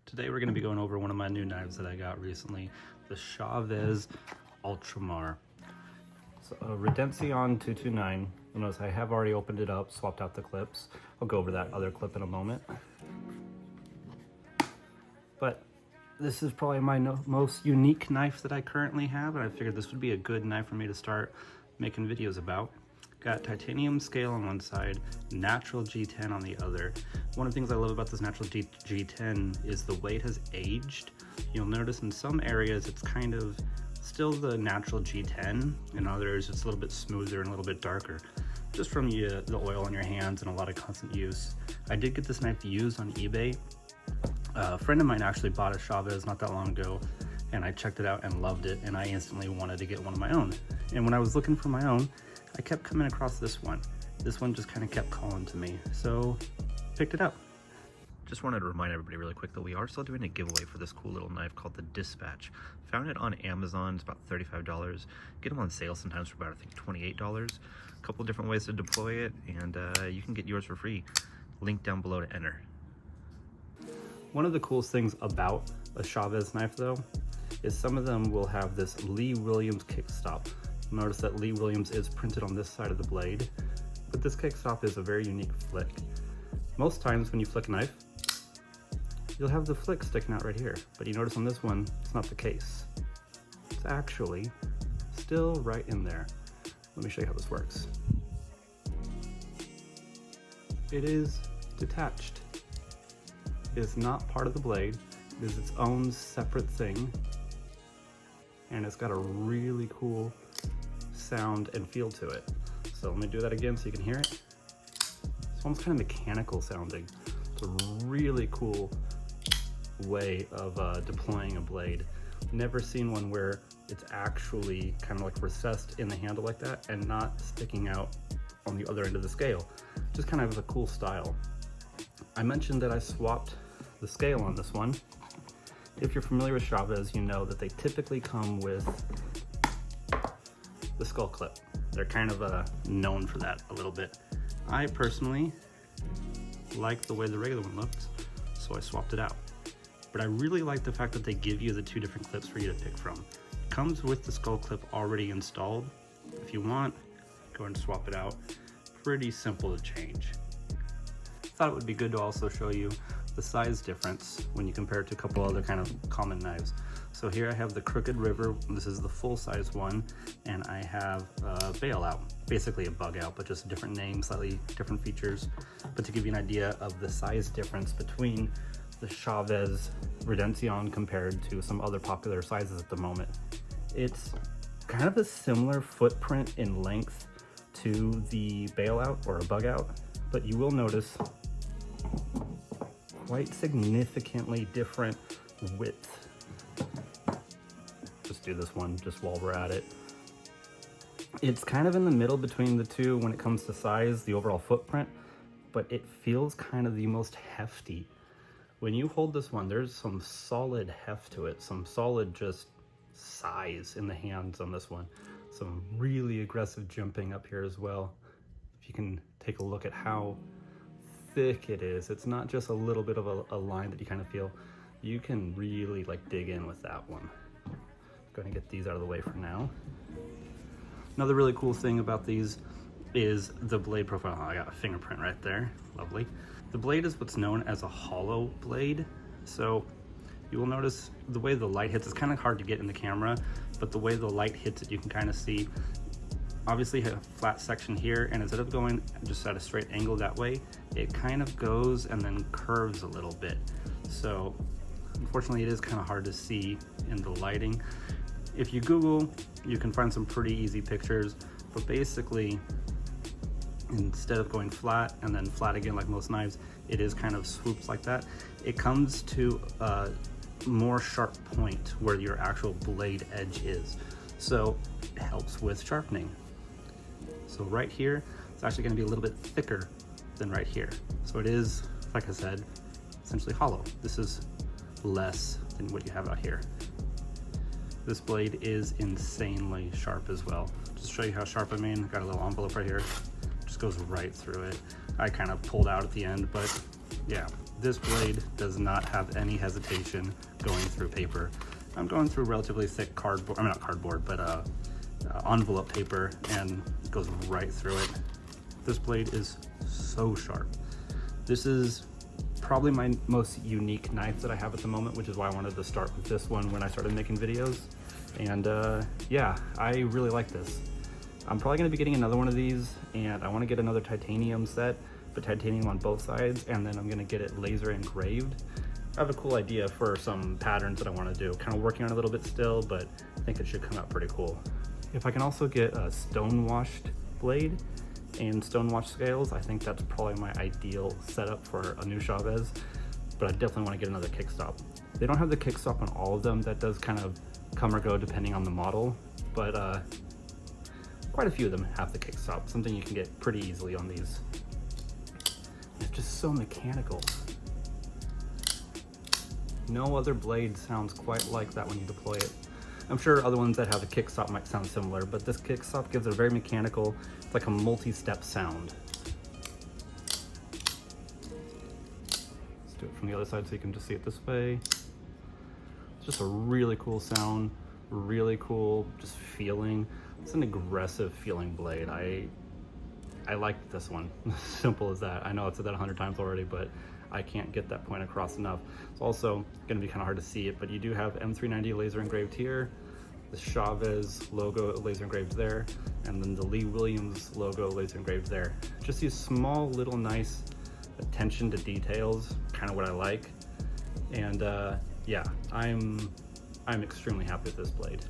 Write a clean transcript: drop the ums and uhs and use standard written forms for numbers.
Today we're going to be going over one of my new knives that I got recently, the Chaves Ultramar. It's a Redencion 229. You'll notice I have already opened it up, swapped out the clips. I'll go over that other clip in a moment. But this is probably my most unique knife that I currently have, and I figured this would be a good knife for me to start making videos about. Got titanium scale on one side, natural G10 on the other. One of the things I love about this natural G10 is the way it has aged. You'll notice in some areas it's kind of still the natural G10, in others it's a little bit smoother and a little bit darker, just from the oil on your hands and a lot of constant use. I did get this knife used on eBay. A friend of mine actually bought a Chaves not that long ago, and I checked it out and loved it, and I instantly wanted to get one of my own. And when I was looking for my own, I kept coming across this one. This one just kind of kept calling to me, so picked it up. Just wanted to remind everybody really quick that we are still doing a giveaway for this cool little knife called the Dispatch. Found it on Amazon, it's about $35. Get them on sale sometimes for about, I think, $28. A couple different ways to deploy it, and you can get yours for free. Link down below to enter. One of the coolest things about a Chaves knife, though, is some of them will have this Lee Williams Kickstop. Notice that Lee Williams is printed on this side of the blade, but this kickstop is a very unique flick. Most times when you flick a knife, you'll have the flick sticking out right here, but you notice on this one, it's not the case. It's actually still right in there. Let me show you how this works. It is detached. It is not part of the blade. It is its own separate thing, and it's got a really cool sound and feel to it. So let me do that again so you can hear it. This one's kind of mechanical sounding. It's a really cool way of deploying a blade. Never seen one where it's actually kind of like recessed in the handle like that and not sticking out on the other end of the scale. Just kind of a cool style. I mentioned that I swapped the scale on this one. If you're familiar with Chaves, you know that they typically come with the skull clip. They're kind of known for that a little bit. I personally like the way the regular one looks, so I swapped it out. But I really like the fact that they give you the two different clips for you to pick from. It comes with the skull clip already installed. If you want, go ahead and swap it out. Pretty simple to change. Thought it would be good to also show you the size difference when you compare it to a couple other kind of common knives. So here I have the Crooked River. This is the full-size one, and I have a bailout, basically a bug out, but just a different name, slightly different features. But to give you an idea of the size difference between the Chaves Redencion compared to some other popular sizes at the moment, it's kind of a similar footprint in length to the bailout or a bug out, but you will notice quite significantly different width. Just do this one just while we're at it. It's kind of in the middle between the two when it comes to size, the overall footprint, but it feels kind of the most hefty. When you hold this one, there's some solid heft to it, some solid just size in the hands on this one. Some really aggressive jumping up here as well. If you can take a look at how thick it is, it's not just a little bit of a line that you kind of feel. You can really like dig in with that one. Go ahead and get these out of the way for now. Another really cool thing about these is the blade profile. I got a fingerprint right there, lovely. The blade is what's known as a hollow blade. So you will notice the way the light hits, it's kind of hard to get in the camera, but the way the light hits it, you can kind of see, obviously a flat section here, and instead of going just at a straight angle that way, it kind of goes and then curves a little bit. So unfortunately it is kind of hard to see in the lighting. If you Google, you can find some pretty easy pictures, but basically instead of going flat and then flat again like most knives, it is kind of swoops like that. It comes to a more sharp point where your actual blade edge is. So it helps with sharpening. So right here, it's actually going to be a little bit thicker than right here. So it is, like I said, essentially hollow. This is less than what you have out here. This blade is insanely sharp as well. Just to show you how sharp I mean, got a little envelope right here. Just goes right through it. I kind of pulled out at the end, but yeah, This blade does not have any hesitation going through paper. I'm going through relatively thick cardboard, I mean not cardboard, but envelope paper, and it goes right through it. This blade is so sharp. This is probably my most unique knife that I have at the moment, which is why I wanted to start with this one when I started making videos. And yeah, I really like this. I'm probably gonna be getting another one of these, and I wanna get another titanium set, but titanium on both sides, and then I'm gonna get it laser engraved. I have a cool idea for some patterns that I wanna do. Kind of working on it a little bit still, but I think it should come out pretty cool. If I can also get a stone washed blade and stone wash scales, I think that's probably my ideal setup for a new Chaves, but I definitely want to get another Kickstop. They don't have the Kickstop on all of them. That does kind of come or go depending on the model, but quite a few of them have the Kickstop, something you can get pretty easily on these. It's just so mechanical. No other blade sounds quite like that when you deploy it. I'm sure other ones that have a Kickstop might sound similar, but this Kickstop gives it a very mechanical, it's like a multi-step sound. Let's do it from the other side so you can just see it this way. It's just a really cool sound, really cool just feeling. It's an aggressive feeling blade. I like this one, simple as that. I know I've said that 100 times already, but I can't get that point across enough. It's also gonna be kind of hard to see it, but you do have M390 laser engraved here, the Chaves logo laser engraved there, and then the Lee Williams logo laser engraved there. Just these small little nice attention to details, kind of what I like. And yeah, I'm extremely happy with this blade.